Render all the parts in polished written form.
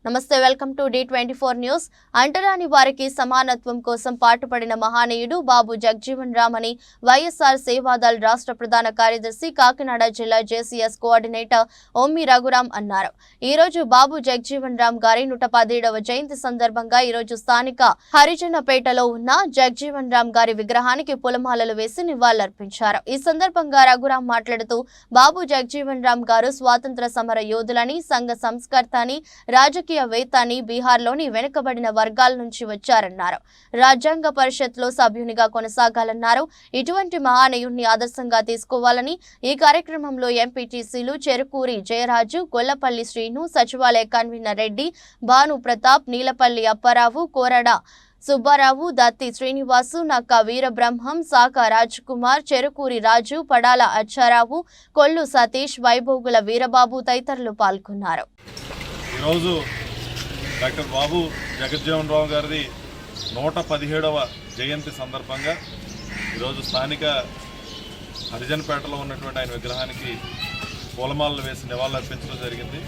నమస్తే welcome to D24 news. అంటరాని వారికి సమానత్వం కోసం పాటుపడిన మహానీయుడు బాబు జగజీవన్ రామ్ అని వైఎస్ఆర్ సేవాదళ్ రాష్ట్ర ప్రధాన కార్యదర్శి కాకినాడ జిల్లా జేసీఎస్ కోఆర్డినేటర్ ఓమ్మి రఘురాం అన్నారు. ఈ రోజు బాబు జగజీవన్ రామ్ గారి 117వ జయంతి సందర్భంగా ఈ రోజు స్థానిక హరిజనపేటలో ఉన్న జగజీవన్ రామ్ గారి విగ్రహానికి పూలమాలలు వేసి నివాళులర్పించారు. ఈ సందర్భంగా రఘురాం మాట్లాడుతూ బాబు జగజీవన్ రామ్ గారు స్వాతంత్ర సమర యోధులని, సంఘ సంస్కర్త అని, రాజకీయ వేత్తని, బీహార్లోని వెనుకబడిన వర్గాల నుంచి వచ్చారన్నారు. రాజ్యాంగ పరిషత్లో సభ్యునిగా కొనసాగాలన్నారు. ఇటువంటి మహానీయుడిని ఆదర్శంగా తీసుకోవాలని ఈ కార్యక్రమంలో ఎంపీటీసీలు చెరుకూరి జయరాజు, గొల్లపల్లి శ్రీను, సచివాలయ కన్వీనర్ రెడ్డి, భాను ప్రతాప్, నీలపల్లి అప్పారావు, కోరడ సుబ్బారావు, దత్తి శ్రీనివాసు, నక్క వీరబ్రహ్మం, సాక రాజ్ కుమార్, చెరుకూరి రాజు, పడాల అచ్చారావు, కొల్లు సతీష్, వైభోగుల వీరబాబు తదితరులు పాల్గొన్నారు. ఈరోజు డాక్టర్ బాబు జగజ్జీవన్ రామ్ గారిది 117వ జయంతి సందర్భంగా ఈరోజు స్థానిక హరిజనపేటలో ఉన్నటువంటి ఆయన విగ్రహానికి పూలమాలలు వేసి నివాళులర్పించడం జరిగింది.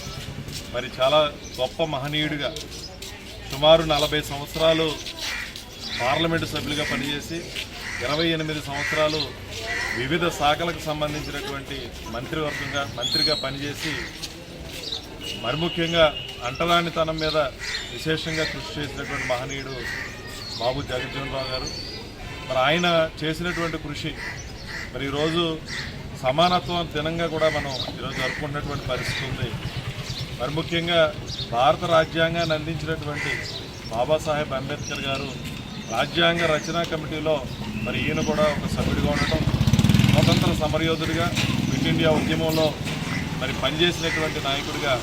మరి చాలా గొప్ప మహనీయుడిగా సుమారు 40 సంవత్సరాలు పార్లమెంటు సభ్యులుగా పనిచేసి 28 సంవత్సరాలు వివిధ శాఖలకు సంబంధించినటువంటి మంత్రిగా పనిచేసి మరి ముఖ్యంగా అంటరానితనం మీద విశేషంగా కృషి చేసినటువంటి మహనీయుడు బాబు జగజ్జీవన్ రామ్ గారు. మరి ఆయన చేసినటువంటి కృషి మరి ఈరోజు సమానత్వం దినంగా కూడా మనం ఈరోజు జరుపుకున్నటువంటి పరిస్థితి ఉంది. మరి ముఖ్యంగా భారత రాజ్యాంగాన్ని అందించినటువంటి బాబాసాహెబ్ అంబేద్కర్ గారు రాజ్యాంగ రచనా కమిటీలో మరి ఈయన కూడా ఒక సభ్యుడిగా ఉండటం, స్వతంత్ర సమరయోధుడిగా క్విట్ ఇండియా ఉద్యమంలో మరి పనిచేసినటువంటి నాయకుడిగా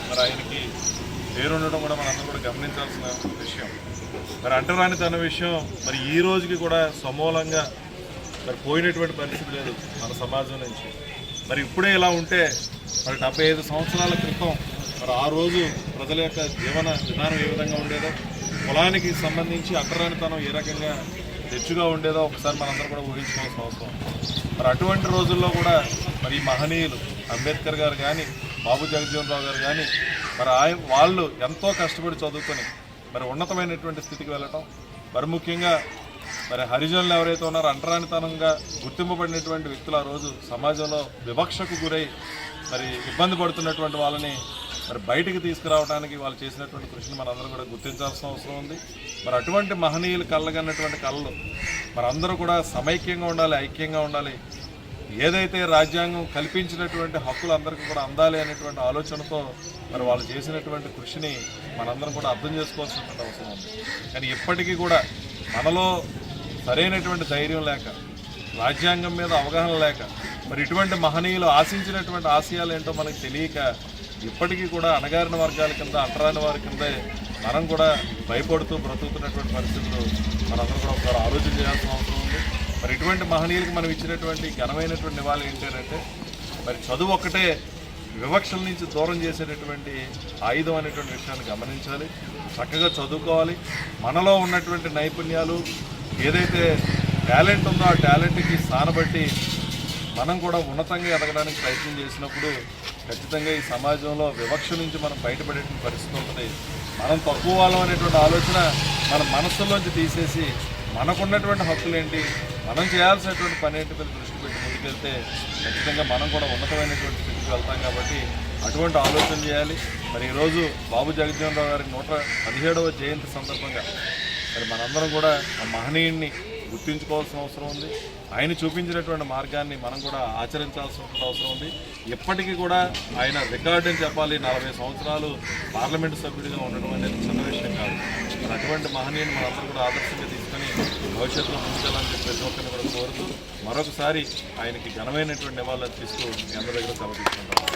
మరి ఆయనకి పేరుండడం కూడా మనందరం కూడా గమనించాల్సిన విషయం. మరి అంటరానితన విషయం మరి ఈ రోజుకి కూడా సమూలంగా మరి పోయినటువంటి పరిస్థితి లేదు మన సమాజం నుంచి. మరి ఇప్పుడే ఇలా ఉంటే మరి 75 సంవత్సరాల క్రితం మరి ఆ రోజు ప్రజల యొక్క జీవన విధానం ఏ విధంగా ఉండేదో, కులానికి సంబంధించి అంటరానితనం ఏ రకంగా తెచ్చుగా ఉండేదో ఒకసారి మనందరం కూడా ఊహించుకోవాల్సిన అవసరం. మరి అటువంటి రోజుల్లో కూడా మరి ఈ మహనీయులు అంబేద్కర్ గారు కానీ, బాబు జగజ్జీవన్ రామ్ గారు కానీ మరి వాళ్ళు ఎంతో కష్టపడి చదువుకొని మరి ఉన్నతమైనటువంటి స్థితికి వెళ్ళటం, మరి ముఖ్యంగా మరి హరిజనులు ఎవరైతే ఉన్నారో అంటరానితనంగా గుర్తింపబడినటువంటి వ్యక్తులు ఆ రోజు సమాజంలో వివక్షకు గురై మరి ఇబ్బంది పడుతున్నటువంటి వాళ్ళని మరి బయటికి తీసుకురావడానికి వాళ్ళు చేసినటువంటి కృషిని మనందరం కూడా గుర్తించాల్సిన అవసరం ఉంది. మరి అటువంటి మహనీయులు కళ్ళగన్నటువంటి కళలు మరి అందరూ కూడా సమైక్యంగా ఉండాలి, ఐక్యంగా ఉండాలి. ఏదైతే రాజ్యాంగం కల్పించినటువంటి హక్కులు అందరికీ కూడా అందాలి అనేటువంటి ఆలోచనతో మరి వాళ్ళు చేసినటువంటి కృషిని మనందరం కూడా అర్థం చేసుకోవాల్సినటువంటి అవసరం ఉంది. కానీ ఇప్పటికీ కూడా మనలో సరైనటువంటి ధైర్యం లేక, రాజ్యాంగం మీద అవగాహన లేక, మరి ఇటువంటి మహనీయులు ఆశించినటువంటి ఆశయాలు ఏంటో మనకు తెలియక ఇప్పటికీ కూడా అణగారిన వర్గాల కింద, అంటరాని వారి కిందే మనం కూడా భయపడుతూ బ్రతుకుతున్నటువంటి పరిస్థితులు మనందరూ కూడా ఒకసారి ఆలోచన చేయాల్సిన అవసరం ఉంది. మరి ఇటువంటి మహనీయులకు మనం ఇచ్చినటువంటి ఘనమైనటువంటి నివాళి ఏంటంటే మరి చదువు ఒక్కటే వివక్షల నుంచి దూరం చేసేటటువంటి ఆయుధం అనేటువంటి విషయాన్ని గమనించాలి. చక్కగా చదువుకోవాలి. మనలో ఉన్నటువంటి నైపుణ్యాలు ఏదైతే టాలెంట్ ఉందో ఆ టాలెంట్కి స్థానబట్టి మనం కూడా ఉన్నతంగా ఎదగడానికి ప్రయత్నం చేసినప్పుడు ఖచ్చితంగా ఈ సమాజంలో వివక్ష నుంచి మనం బయటపడేటువంటి పరిస్థితి ఉంటుంది. మనం తక్కువ వాళ్ళం అనేటువంటి ఆలోచన మన మనస్సులోంచి తీసేసి మనకున్నటువంటి హక్కులు ఏంటి, మనం చేయాల్సినటువంటి పని ఏంటి మీద దృష్టి పెట్టి ముందుకెళ్తే ఖచ్చితంగా మనం కూడా ఉన్నతమైనటువంటి స్థితికి వెళ్తాం. కాబట్టి అటువంటి ఆలోచన చేయాలి. మరి ఈరోజు బాబు జగజ్జీవన్ రామ్ గారి 117వ జయంతి సందర్భంగా మరి మనందరం కూడా ఆ మహనీయుడిని గుర్తించుకోవాల్సిన అవసరం ఉంది. ఆయన చూపించినటువంటి మార్గాన్ని మనం కూడా ఆచరించాల్సిన అవసరం ఉంది. ఎప్పటికీ కూడా ఆయన రికార్డు అని చెప్పాలి. 40 సంవత్సరాలు పార్లమెంటు సభ్యుడిగా ఉండడం అనేది చిన్న విషయం కాదు. మరి అటువంటి మహనీయుని మనందరూ కూడా ఆదర్శంగా తీసుకొని భవిష్యత్తులో ముందుకెళ్ళాలని చెప్పి ప్రతి ఒక్కరిని కూడా కోరుతూ మరొకసారి ఆయనకి ఘనమైనటువంటి నివాళులు అర్పిస్తూ మీ అందరి దగ్గర సెలవు తీసుకుంటాం.